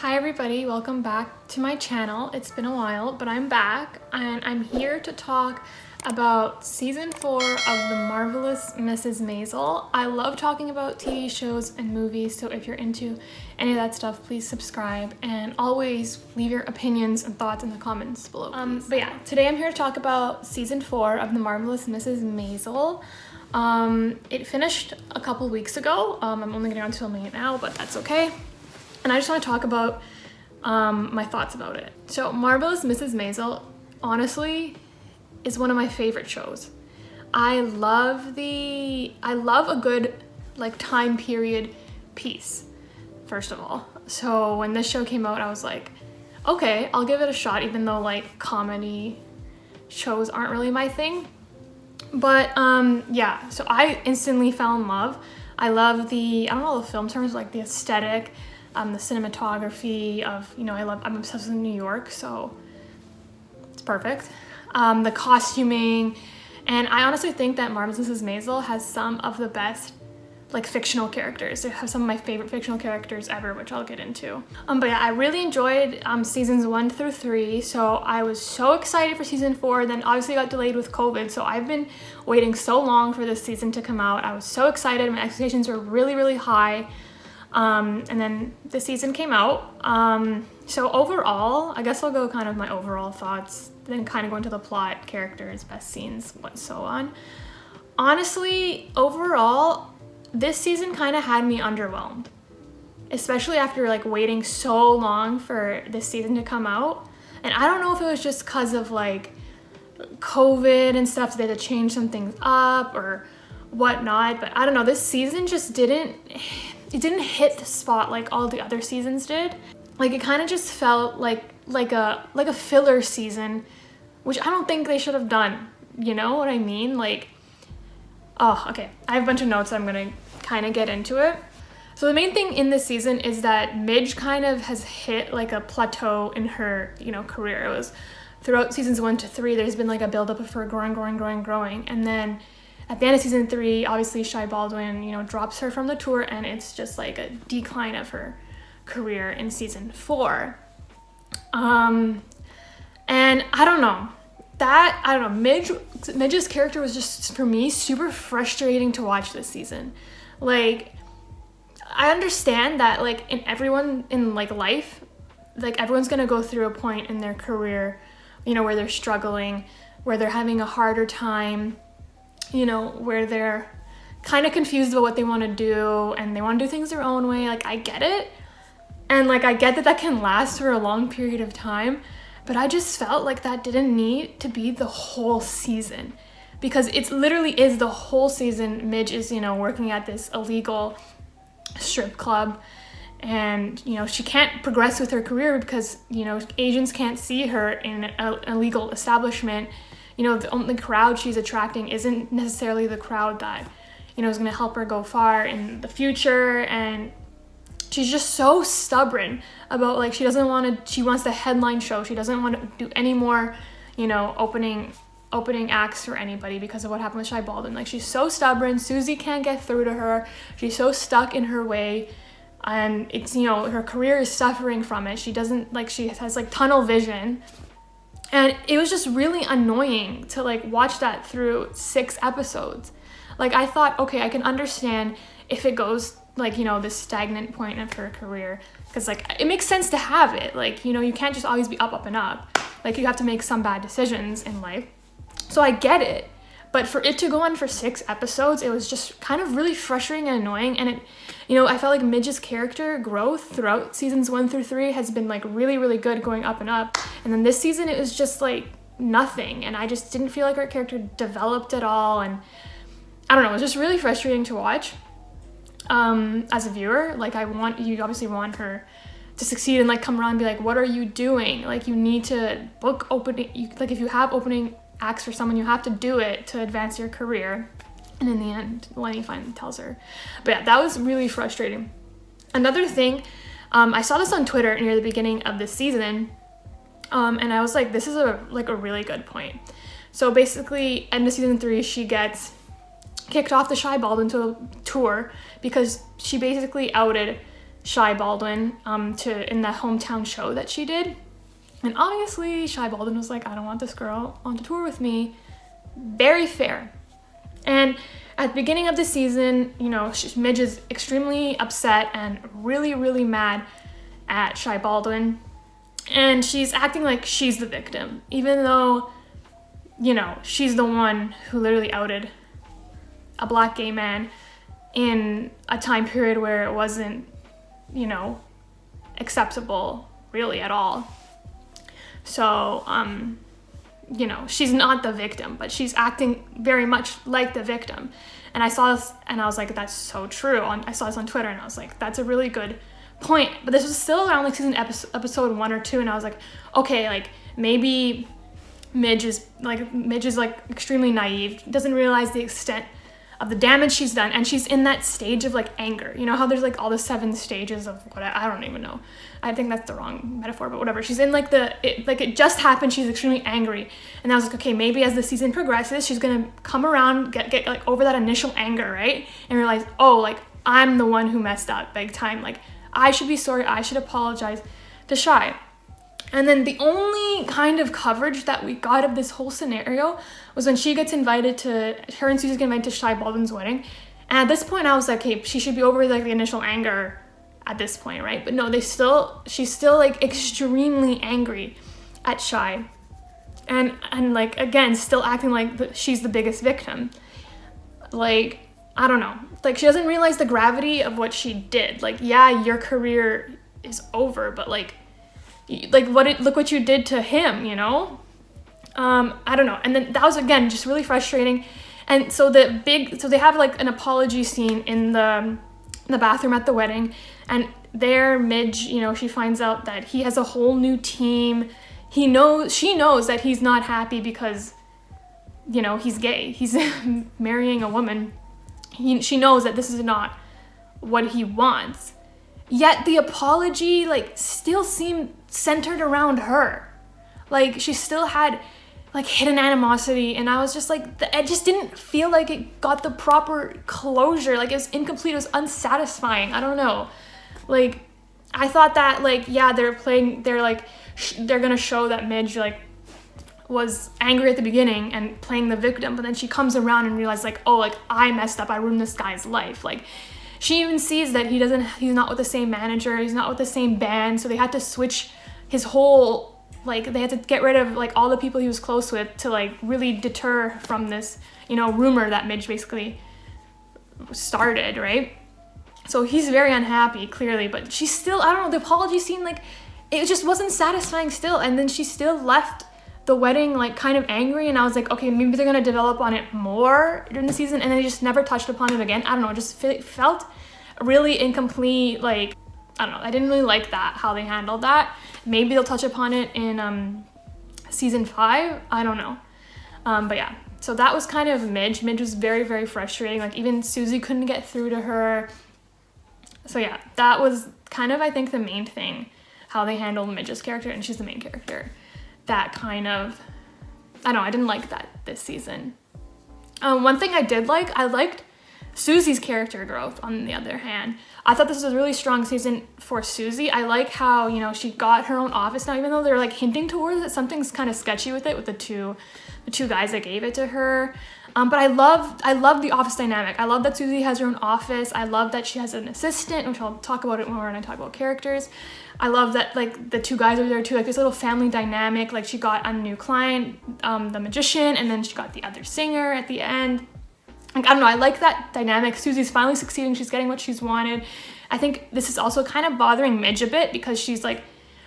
Hi everybody, welcome back to my channel. It's been a while, but I'm back and I'm here to talk about season 4 of the Marvellous Mrs. Maisel. I love talking about TV shows and movies, so if you're into any of that stuff, please subscribe and always leave your opinions and thoughts in the comments below. But yeah, today I'm here to talk about season 4 of the Marvellous Mrs. Maisel. It finished a couple weeks ago. I'm only getting on to filming it now, but that's okay. And I just want to talk about my thoughts about it. So Marvellous Mrs. Maisel, honestly, is one of my favorite shows. I love a good like time period piece, first of all. So when this show came out, I was like, okay, I'll give it a shot, even though like comedy shows aren't really my thing. But yeah, so I instantly fell in love. I love I don't know the film terms, like the aesthetic, the cinematography of, I'm obsessed with New York, so it's perfect. The costuming, and I honestly think that Marvellous Mrs. Maisel has some of the best like fictional characters. They have some of my favorite fictional characters ever, which I'll get into. But yeah, I really enjoyed seasons 1 through 3, so I was so excited for season 4. Then obviously it got delayed with COVID, so I've been waiting so long for this season to come out. I was so excited. My expectations were really, really high. And then the season came out. So overall, I guess I'll go kind of my overall thoughts, then kind of go into the plot, characters, best scenes, what so on. Honestly, overall, this season kind of had me underwhelmed, especially after like waiting so long for this season to come out. And I don't know if it was just because of like COVID and stuff, so they had to change some things up or whatnot, but I don't know, this season just didn't hit the spot like all the other seasons did. Like it kind of just felt like a filler season, which I don't think they should have done. You know what I mean? Like, oh, okay. I have a bunch of notes, so I'm gonna kind of get into it. So the main thing in this season is that Midge kind of has hit like a plateau in her, career. It was throughout seasons 1 to 3, there's been like a buildup of her growing, and then at the end of season 3, obviously Shy Baldwin, drops her from the tour, and it's just like a decline of her career in season 4. And I don't know. Midge's character was just, for me, super frustrating to watch this season. Like, I understand that, like, everyone in, like, life, like, everyone's gonna go through a point in their career, where they're struggling, where they're having a harder time, where they're kind of confused about what they want to do and they want to do things their own way. Like, I get it. And like, I get that can last for a long period of time, but I just felt like that didn't need to be the whole season, because it literally is the whole season. Midge is, working at this illegal strip club, and, she can't progress with her career because, agents can't see her in an illegal establishment. The only crowd she's attracting isn't necessarily the crowd that, is going to help her go far in the future. And she's just so stubborn about, like, she wants the headline show. She doesn't want to do any more, opening acts for anybody because of what happened with Shy Baldwin. Like, she's so stubborn. Susie can't get through to her. She's so stuck in her way. And it's, her career is suffering from it. She has like tunnel vision. And it was just really annoying to like watch that through 6 episodes. Like, I thought, okay, I can understand if it goes like, this stagnant point of her career, because like it makes sense to have it. Like, you can't just always be up and up. Like, you have to make some bad decisions in life. So I get it. But for it to go on for 6 episodes, it was just kind of really frustrating and annoying. And it, I felt like Midge's character growth throughout seasons 1 through 3 has been like really, really good, going up and up. And then this season, it was just like nothing. And I just didn't feel like her character developed at all. And I don't know, it was just really frustrating to watch as a viewer. Like, you obviously want her to succeed and like come around and be like, what are you doing? Like, you need to book opening, like if you have opening acts for someone, you have to do it to advance your career. And in the end, Lenny finally tells her. But yeah, that was really frustrating. Another thing, I saw this on Twitter near the beginning of this season, and I was like, this is a really good point. So basically, end of season 3, she gets kicked off the Shy Baldwin tour because she basically outed Shy Baldwin in that hometown show that she did. And obviously Shy Baldwin was like, I don't want this girl on the tour with me. Very fair. And at the beginning of the season, you know, Midge is extremely upset and really, really mad at Shy Baldwin. And she's acting like she's the victim, even though, you know, she's the one who literally outed a black gay man in a time period where it wasn't, you know, acceptable really at all. So, you know, she's not the victim, but she's acting very much like the victim. And I saw this and I was like, that's so true. I saw this on Twitter and I was like, that's a really good point. But this was still around like season episode 1 or 2, and I was like, okay, like maybe Midge is like extremely naive, doesn't realize the extent of the damage she's done, and she's in that stage of like anger. You know how there's like all the 7 stages of what I don't even know. I think that's the wrong metaphor, but whatever. She's in like it just happened. She's extremely angry, and I was like, okay, maybe as the season progresses, she's gonna come around, get like over that initial anger, right, and realize, oh, like I'm the one who messed up big time. Like I should be sorry. I should apologize to Shy. And then the only kind of coverage that we got of this whole scenario was when her and Susie get invited to Shy Baldwin's wedding. And at this point I was like, hey, she should be over like the initial anger at this point, right? But no, she's still like extremely angry at Shy. And like, again, still acting like she's the biggest victim. Like, I don't know. Like, she doesn't realize the gravity of what she did. Like, yeah, your career is over, but like look what you did to him, you know? I don't know. And then that was, again, just really frustrating. And so they have like an apology scene in the bathroom at the wedding, and there Midge, you know, she finds out that he has a whole new team. She knows that he's not happy because, you know, he's gay. He's marrying a woman. She knows that this is not what he wants. Yet the apology like still seemed centered around her. Like she still had like hidden animosity, and I was just like, it just didn't feel like it got the proper closure. Like it was incomplete, it was unsatisfying. I don't know. Like I thought that like, yeah, they're gonna show that Midge like was angry at the beginning and playing the victim, but then she comes around and realizes like, oh, like I messed up, I ruined this guy's life. Like she even sees that he's not with the same manager, he's not with the same band, so they had to switch his whole, like they had to get rid of like all the people he was close with to like really deter from this, you know, rumor that Midge basically started, right? So he's very unhappy, clearly, but she's still, I don't know, the apology scene, like it just wasn't satisfying still, and then she still left the wedding like kind of angry, and I was like, okay, maybe they're gonna develop on it more during the season, and then they just never touched upon it again. I don't know, it just felt really incomplete. Like I don't know, I didn't really like that, how they handled that. Maybe they'll touch upon it in season 5, I don't know. But yeah, so that was kind of Midge was very, very frustrating. Like even Susie couldn't get through to her. So yeah, that was kind of, I think, the main thing, how they handled Midge's character, and she's the main character. That kind of, I don't know, I didn't like that this season. One thing I did like, I liked Susie's character growth, on the other hand. I thought this was a really strong season for Susie. I like how, you know, she got her own office now, even though they're like hinting towards it. Something's kind of sketchy with it, with the two guys that gave it to her. But I love the office dynamic. I love that Susie has her own office. I love that she has an assistant, which I'll talk about it more when I talk about characters. I love that like the two guys are there too, like this little family dynamic. Like she got a new client, the magician, and then she got the other singer at the end. Like, I don't know, I like that dynamic. Susie's finally succeeding. She's getting what she's wanted. I think this is also kind of bothering Midge a bit, because she's like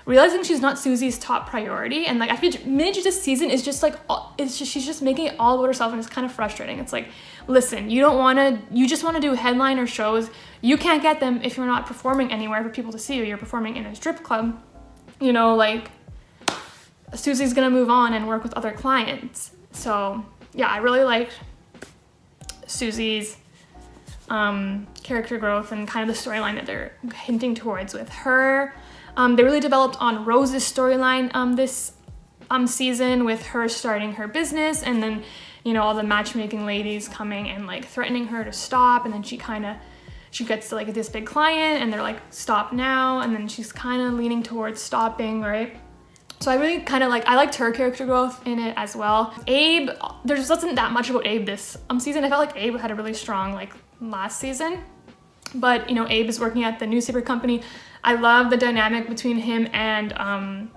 realizing she's not Susie's top priority. And like I feel Midge this season is just like, she's just making it all about herself, and it's kind of frustrating. It's like, listen, you just want to do headliner shows. You can't get them if you're not performing anywhere for people to see you. You're performing in a strip club. You know, like Susie's gonna move on and work with other clients. So yeah, I really liked Susie's character growth and kind of the storyline that they're hinting towards with her. They really developed on Rose's storyline this season, with her starting her business, and then, you know, all the matchmaking ladies coming and like threatening her to stop, and then she kind of she gets to like this big client and they're like, stop now. And then she's kind of leaning towards stopping, right? So I really kind of I liked her character growth in it as well. Abe, there just wasn't that much about Abe this season. I felt like Abe had a really strong like last season. But, you know, Abe is working at the newspaper company. I love the dynamic between him and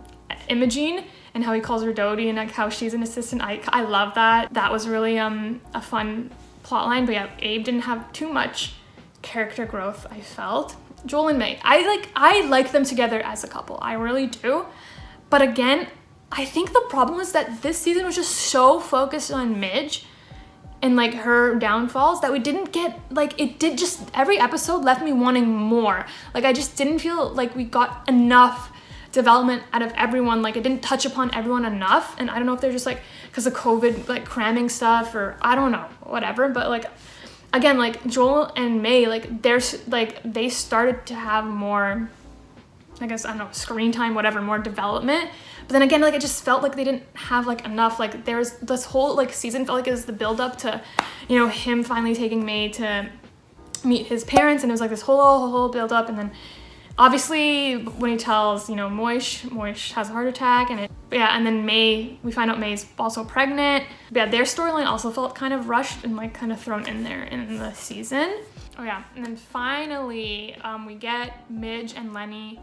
Imogene and how he calls her Dodie and like how she's an assistant. I love that. That was really a fun plot line. But yeah, Abe didn't have too much character growth, I felt. Joel and May, I like them together as a couple. I really do. But again, I think the problem was that this season was just so focused on Midge and like her downfalls that we didn't get, like, it did just, every episode left me wanting more. Like, I just didn't feel like we got enough development out of everyone. Like, it didn't touch upon everyone enough. And I don't know if they're just like, because of COVID, like cramming stuff, or I don't know, whatever. But like, again, like Joel and May, like they started to have more, I guess, I don't know, screen time, whatever, more development. But then again, like, it just felt like they didn't have like enough. Like, there's this whole like season felt like it was the build up to, you know, him finally taking May to meet his parents, and it was like this whole build up. And then obviously when he tells, you know, Moish has a heart attack, and then May, we find out May's also pregnant. But yeah, their storyline also felt kind of rushed and like kind of thrown in there in the season. Oh yeah, and then finally we get Midge and Lenny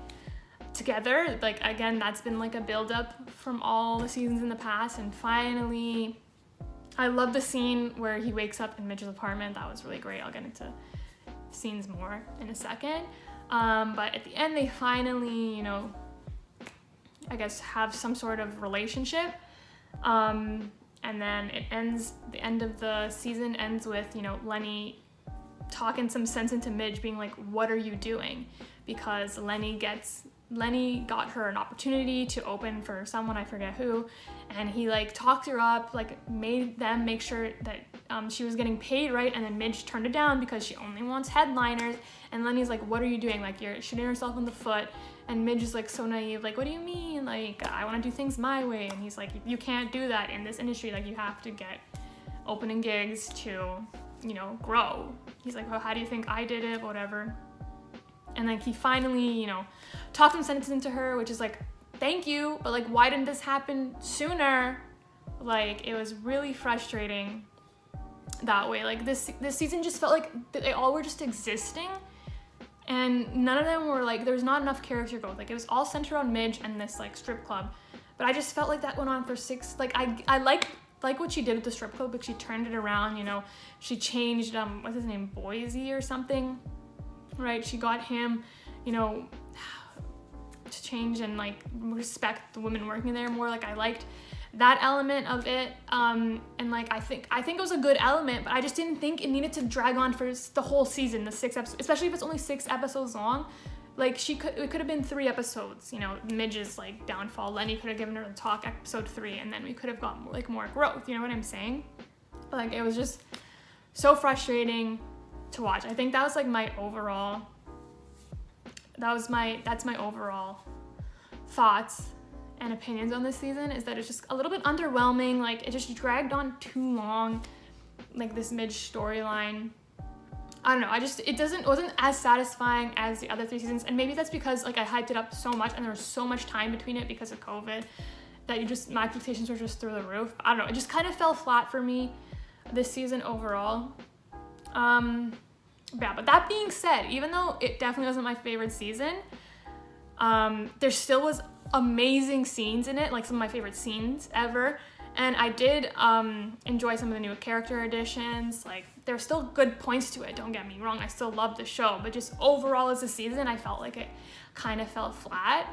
together. Like, again, that's been like a build-up from all the seasons in the past, and finally I love the scene where he wakes up in Midge's apartment. That was really great. I'll get into scenes more in a second, but at the end they finally, you know, I guess have some sort of relationship, and then it ends, the end of the season ends with, you know, Lenny talking some sense into Midge, being like, what are you doing? Because Lenny got her an opportunity to open for someone, I forget who, and he like talked her up, like made them make sure that she was getting paid right, and then Midge turned it down because she only wants headliners. And Lenny's like, what are you doing? Like, you're shooting yourself in the foot. And Midge is like so naive, like, what do you mean? Like, I want to do things my way. And he's like, you can't do that in this industry. Like, you have to get opening gigs to, you know, grow. He's like, well, how do you think I did it? Whatever. And like, he finally, you know, talked some sense into her, which is like, thank you, but like, why didn't this happen sooner? Like, it was really frustrating that way. Like, this season just felt like they all were just existing, and none of them were like, there was not enough character growth. Like, it was all centered on Midge and this like strip club, but I just felt like that went on for I like what she did with the strip club, but she turned it around, you know. She changed what's his name, Boise or something, right? She got him, you know, to change and like respect the women working there more. Like, I liked that element of it, and like, I think it was a good element, but I just didn't think it needed to drag on for the whole season, the 6 episodes, especially if it's only 6 episodes long. Like, it could have been 3 episodes, you know, Midge's like downfall. Lenny could have given her the talk, episode 3, and then we could have got more growth, you know what I'm saying? But like, it was just so frustrating to watch. I think that was like my overall, that's my overall thoughts and opinions on this season, is that it's just a little bit underwhelming. Like, it just dragged on too long, like this Midge storyline. I don't know, it wasn't as satisfying as the other 3 seasons, and maybe that's because like I hyped it up so much and there was so much time between it because of COVID that my expectations were just through the roof. I don't know, it just kind of fell flat for me this season overall. Yeah, but that being said, even though it definitely wasn't my favorite season, there still was amazing scenes in it, like some of my favorite scenes ever. And I did enjoy some of the new character additions. Like, there's still good points to it, don't get me wrong. I still love the show, but just overall as a season, I felt like it kind of fell flat.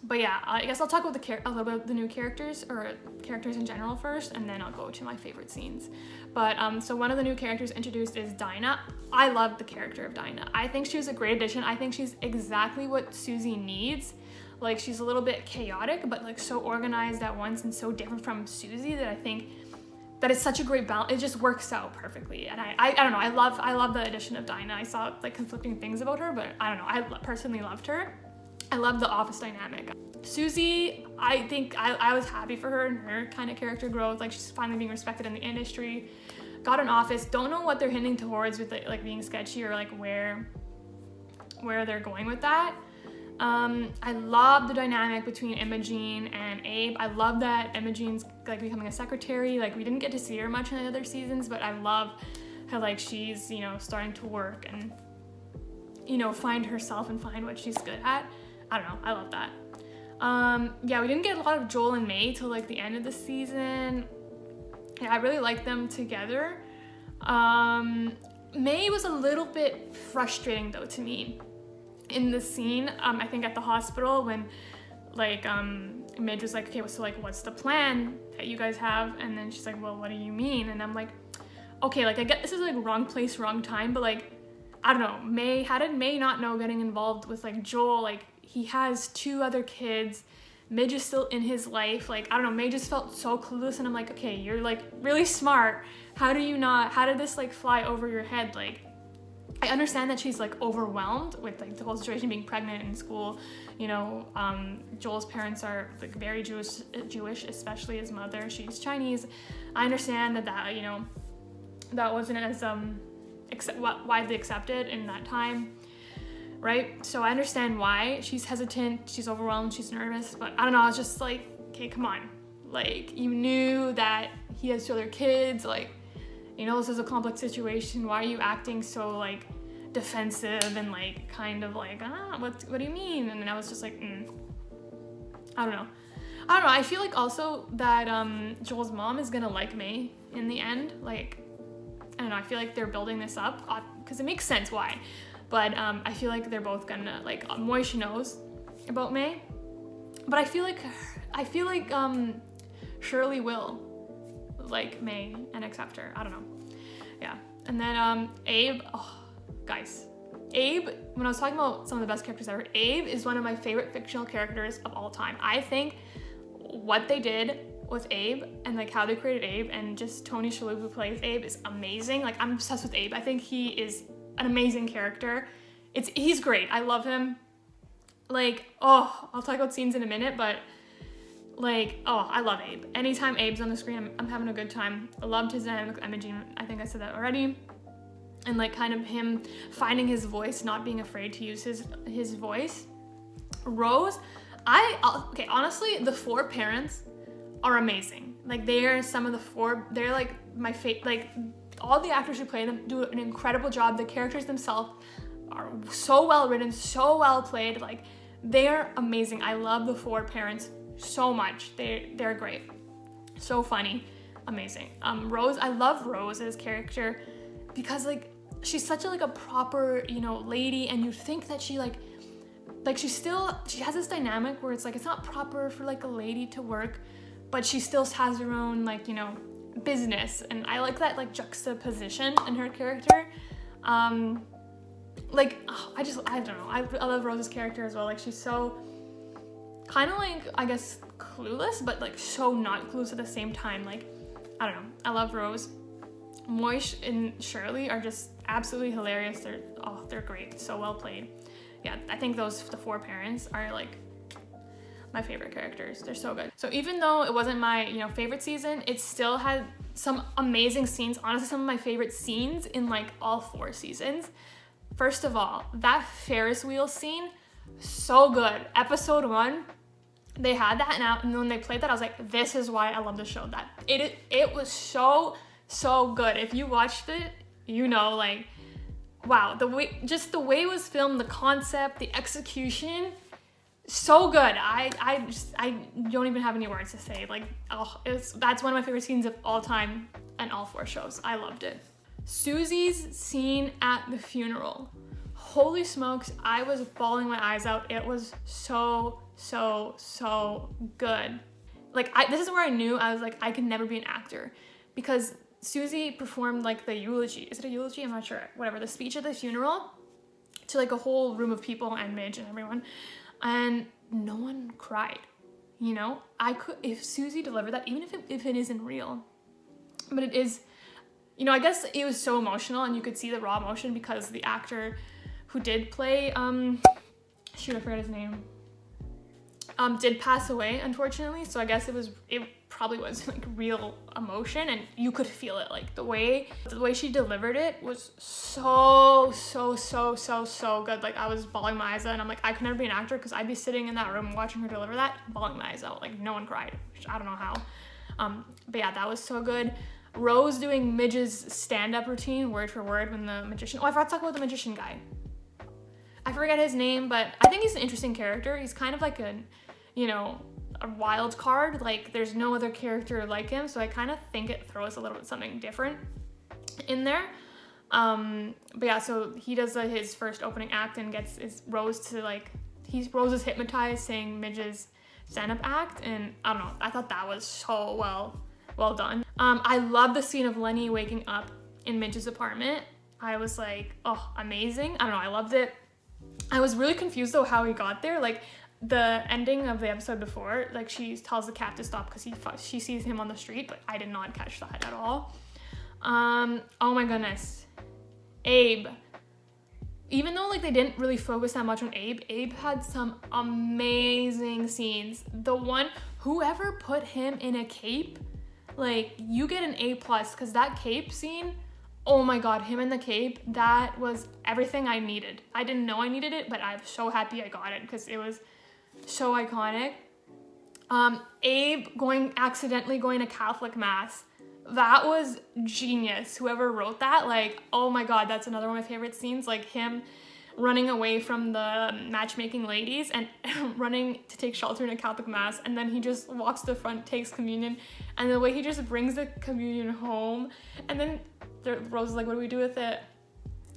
But yeah, I guess I'll talk about a little bit of the new characters, or characters in general first, and then I'll go to my favorite scenes. But so one of the new characters introduced is Dinah. I love the character of Dinah. I think she was a great addition. I think she's exactly what Susie needs. Like, she's a little bit chaotic, but like so organized at once and so different from Susie that I think that it's such a great balance. It just works out perfectly. And I don't know, I love the addition of Dinah. I saw like conflicting things about her, but I don't know, I personally loved her. I love the office dynamic. Susie, I think I was happy for her and her kind of character growth. Like, she's finally being respected in the industry. got an office. Don't know what they're hinting towards with like being sketchy, or like where they're going with that. I love the dynamic between Imogen and Abe. I love that Imogen's like becoming a secretary. Like, we didn't get to see her much in the other seasons, but I love how like she's, you know, starting to work and, you know, find herself and find what she's good at. I don't know, I love that. Yeah, we didn't get a lot of Joel and May till like the end of the season. Yeah, I really like them together. May was a little bit frustrating though to me in the scene, I think at the hospital, when like Midge was like, okay, so like what's the plan that you guys have? And then she's like, well, what do you mean? And I'm like, okay, like I get this is like wrong place, wrong time, but like, I don't know, how did May not know getting involved with like Joel? Like, he has 2 other kids, Midge is still in his life. Like, I don't know, May just felt so clueless, and I'm like, okay, you're like really smart. How did this like fly over your head? Like, I understand that she's like overwhelmed with like the whole situation, being pregnant in school. You know, Joel's parents are like very Jewish, especially his mother. She's Chinese. I understand that, you know, that wasn't as widely accepted in that time, right? So I understand why she's hesitant, she's overwhelmed, she's nervous, but I don't know, I was just like, okay, come on. Like, you knew that he has 2 other kids, like, you know, this is a complex situation. Why are you acting so like defensive and like kind of like, what do you mean? And then I was just like, I don't know. I feel like also that Joel's mom is gonna like May in the end. Like, I don't know, I feel like they're building this up because it makes sense why. But I feel like they're both gonna, like, Moish knows about May, but I feel like Shirley will like May and accept her. I don't know. Yeah. And then Abe, guys, Abe, when I was talking about some of the best characters ever, Abe is one of my favorite fictional characters of all time. I think what they did with Abe and like how they created Abe, and just Tony Shalhoub, who plays Abe, is amazing. Like, I'm obsessed with Abe. I think he is an amazing character. He's great. I love him. Like, I'll talk about scenes in a minute, but like, I love Abe. Anytime Abe's on the screen, I'm having a good time. I loved his dynamic with Imogen. I think I said that already. And like kind of him finding his voice, not being afraid to use his voice. Rose, okay, honestly, the 4 parents are amazing. Like, they're some of the 4, they're like my favorite. Like, all the actors who play them do an incredible job. The characters themselves are so well written, so well played. Like, they're amazing. I love the 4 parents so much. They're great. So funny. Amazing. Rose, I love Rose's character because like she's such a proper, you know, lady, and you think that she she has this dynamic where it's like it's not proper for like a lady to work, but she still has her own, like, you know, business, and I like that like juxtaposition in her character. I don't know, I love Rose's character as well. Like, she's so kind of like, I guess, clueless, but like so not clueless at the same time. Like, I don't know, I love Rose. Moish and Shirley are just absolutely hilarious. They're great, so well played. Yeah, I think the 4 parents are like my favorite characters. They're so good. So even though it wasn't my, you know, favorite season, it still had some amazing scenes. Honestly, some of my favorite scenes in like all 4 seasons. First of all, that Ferris wheel scene, so good. Episode 1, they had that now, and when they played that, I was like, this is why I love the show. That it was so good. If you watched it, you know, like, wow, the way it was filmed, the concept, the execution, so good. I don't even have any words to say. Like, that's one of my favorite scenes of all time and all 4 shows. I loved it. Susie's scene at the funeral. Holy smokes, I was bawling my eyes out. It was so good. Like, this is where I knew I was like, I could never be an actor, because Susie performed like the eulogy. Is it a eulogy? I'm not sure. Whatever, the speech at the funeral to like a whole room of people and Midge and everyone, and no one cried. You know, if Susie delivered that, even if it isn't real, but it is, you know, I guess it was so emotional, and you could see the raw emotion because the actor who did play, I forgot his name, did pass away, unfortunately. So I guess it probably was like real emotion, and you could feel it. Like the way she delivered it was so good. Like I was bawling my eyes out, and I'm like, I could never be an actor because I'd be sitting in that room watching her deliver that, bawling my eyes out. Like no one cried, which I don't know how. But yeah, that was so good. Rose doing Midge's stand-up routine word for word when the magician, I forgot to talk about the magician guy. I forget his name, but I think he's an interesting character. He's kind of like a wild card. Like there's no other character like him, so I kind of think it throws a little bit something different in there. But yeah, so he does his first opening act and gets Rose to Rose is hypnotized saying Midge's stand-up act, and I don't know, I thought that was so well done. I love the scene of Lenny waking up in Midge's apartment. I was like, oh, amazing. I don't know, I loved it. I was really confused though how he got there. Like the ending of the episode before, like she tells the cab to stop because she sees him on the street, but I did not catch that at all. Oh my goodness, Abe. Even though like they didn't really focus that much on Abe had some amazing scenes. The one, whoever put him in a cape, like you get an A+, because that cape scene, oh my god, him in the cape, that was everything I needed. I didn't know I needed it, but I'm so happy I got it because it was so iconic. Abe accidentally going to Catholic mass, that was genius. Whoever wrote that, like, oh my god, that's another one of my favorite scenes. Like him running away from the matchmaking ladies and running to take shelter in a Catholic mass, and then he just walks to the front, takes communion, and the way he just brings the communion home, and then Rose is like, what do we do with it?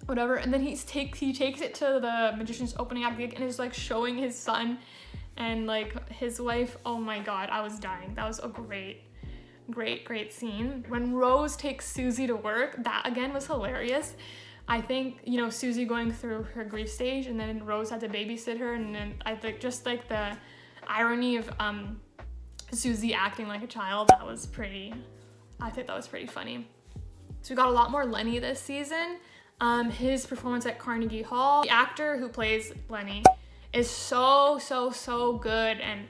Whatever. And then he takes it to the magician's opening act gig and is like showing his son and like his wife. Oh my god, I was dying. That was a great scene. When Rose takes Susie to work, that again was hilarious. I think, Susie going through her grief stage, and then Rose had to babysit her, and then I think just like the irony of Susie acting like a child, I think that was pretty funny. So we got a lot more Lenny this season. His performance at Carnegie Hall, the actor who plays Lenny is so good, and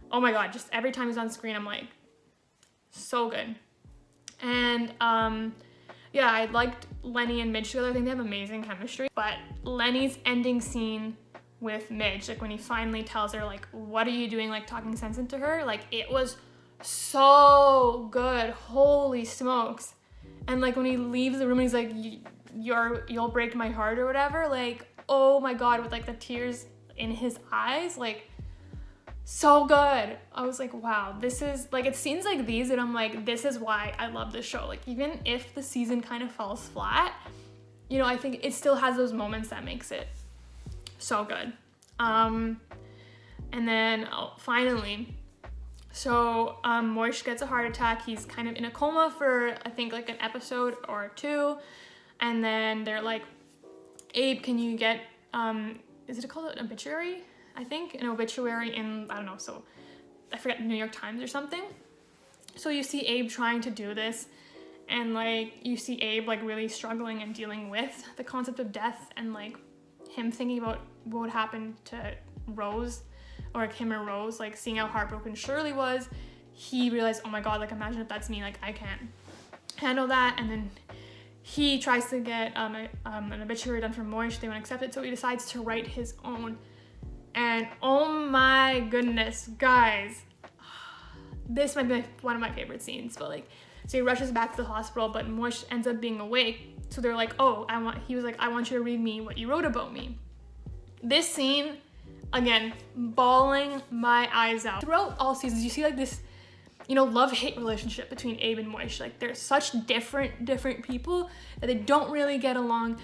oh my god, just every time he's on screen I'm like, so good. And yeah, I liked Lenny and Midge together. I think they have amazing chemistry. But Lenny's ending scene with Midge, like when he finally tells her like, what are you doing, like talking sense into her, like it was so good. Holy smokes. And like when he leaves the room and he's like, you'll break my heart or whatever, like oh my god, with like the tears in his eyes, like so good. I was like, wow, this is like, it's scenes like these that I'm like, this is why I love this show. Like even if the season kind of falls flat, I think it still has those moments that makes it so good. And then finally, so Moish gets a heart attack. He's kind of in a coma for I think like an episode or two, and then they're like, Abe, can you get is it called an obituary? I think an obituary in, I don't know, so I forget, New York Times or something. So you see Abe trying to do this, and like you see Abe like really struggling and dealing with the concept of death, and like him thinking about what would happen to Rose, or like him or Rose, like seeing how heartbroken Shirley was. He realized, oh my god, like imagine if that's me, like I can't handle that. And then he tries to get an obituary done for Moish. They won't accept it, so he decides to write his own. And oh my goodness, guys, this might be one of my favorite scenes. But like, so he rushes back to the hospital, but Moish ends up being awake. So they're like, oh, he was like, I want you to read me what you wrote about me. This scene, again, bawling my eyes out. Throughout all seasons, you see like this, love-hate relationship between Abe and Moish. Like they're such different people that they don't really get along.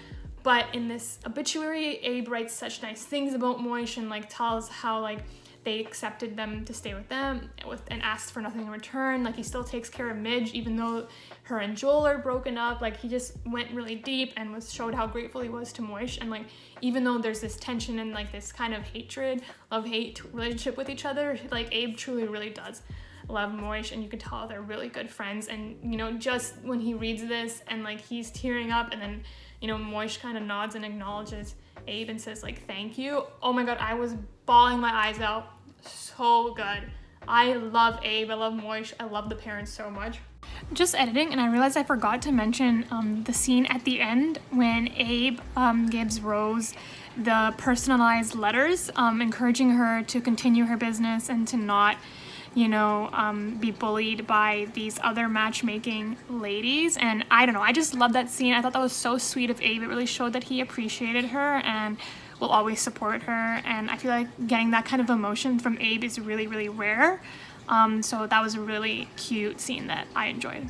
But in this obituary, Abe writes such nice things about Moish and like tells how like they accepted them to stay with them and asked for nothing in return. Like he still takes care of Midge even though her and Joel are broken up. Like he just went really deep and showed how grateful he was to Moish. And like even though there's this tension and like this kind of hatred, love-hate relationship with each other, like Abe truly really does love Moish, and you can tell they're really good friends. And just when he reads this and like he's tearing up, and then Moish kind of nods and acknowledges Abe and says like thank you. Oh my god, I was bawling my eyes out. So good. I love Abe, I love Moish, I love the parents so much. Just editing, and I realized I forgot to mention the scene at the end when Abe gives Rose the personalized letters, encouraging her to continue her business and to not, you know, be bullied by these other matchmaking ladies. And I don't know, I just love that scene. I thought that was so sweet of Abe. It really showed that he appreciated her and will always support her. And I feel like getting that kind of emotion from Abe is really, really rare. So that was a really cute scene that I enjoyed.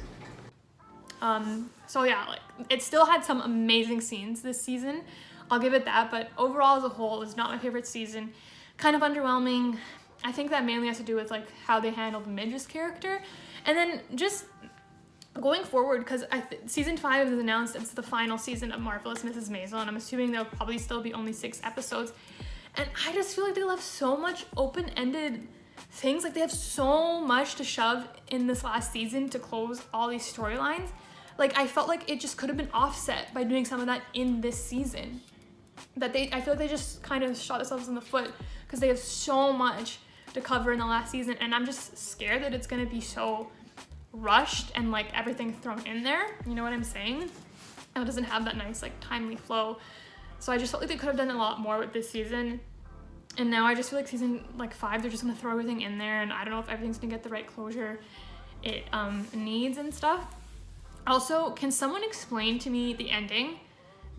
So yeah, like, it still had some amazing scenes this season, I'll give it that, but overall as a whole, it was not my favorite season. Kind of underwhelming. I think that mainly has to do with like how they handled Midge's character. And then just going forward, because season 5 is announced, it's the final season of Marvellous Mrs. Maisel, and I'm assuming there'll probably still be only 6 episodes. And I just feel like they left so much open-ended things. Like, they have so much to shove in this last season to close all these storylines. Like, I felt like it just could have been offset by doing some of that in this season. I feel like they just kind of shot themselves in the foot because they have so much to cover in the last season, and I'm just scared that it's gonna be so rushed and like everything thrown in there. You know what I'm saying? And it doesn't have that nice like timely flow. So I just felt like they could have done a lot more with this season. And now I just feel like season like 5, they're just gonna throw everything in there, and I don't know if everything's gonna get the right closure it needs and stuff. Also, can someone explain to me the ending?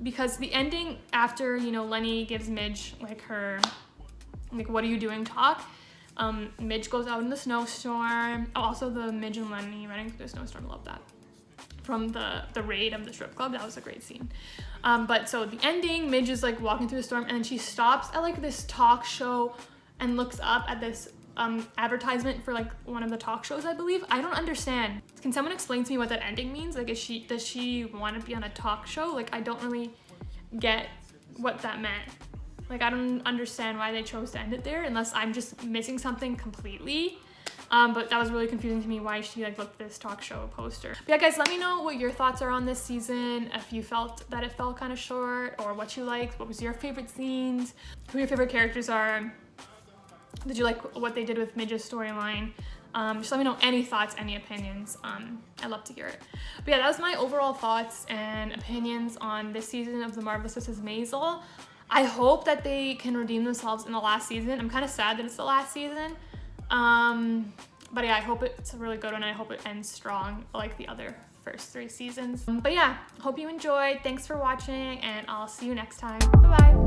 Because the ending after, you know, Lenny gives Midge like her, like, what are you doing talk, Midge goes out in the snowstorm. Oh, also the Midge and Lenny running through the snowstorm, love that. From the raid of the strip club, that was a great scene. But so the ending, Midge is like walking through the storm, and then she stops at like this talk show and looks up at this advertisement for like one of the talk shows, I believe. I don't understand. Can someone explain to me what that ending means? Like, does she want to be on a talk show? Like, I don't really get what that meant. Like, I don't understand why they chose to end it there, unless I'm just missing something completely. But that was really confusing to me, why she like looked at this talk show poster. But yeah, guys, let me know what your thoughts are on this season. If you felt that it felt kind of short, or what you liked, what was your favorite scenes, who your favorite characters are. Did you like what they did with Midge's storyline? Just let me know any thoughts, any opinions. I'd love to hear it. But yeah, that was my overall thoughts and opinions on this season of The Marvellous Mrs. Maisel. I hope that they can redeem themselves in the last season. I'm kind of sad that it's the last season. But yeah, I hope it's a really good one. I hope it ends strong like the other first 3 seasons. But yeah, hope you enjoyed. Thanks for watching, and I'll see you next time. Bye-bye.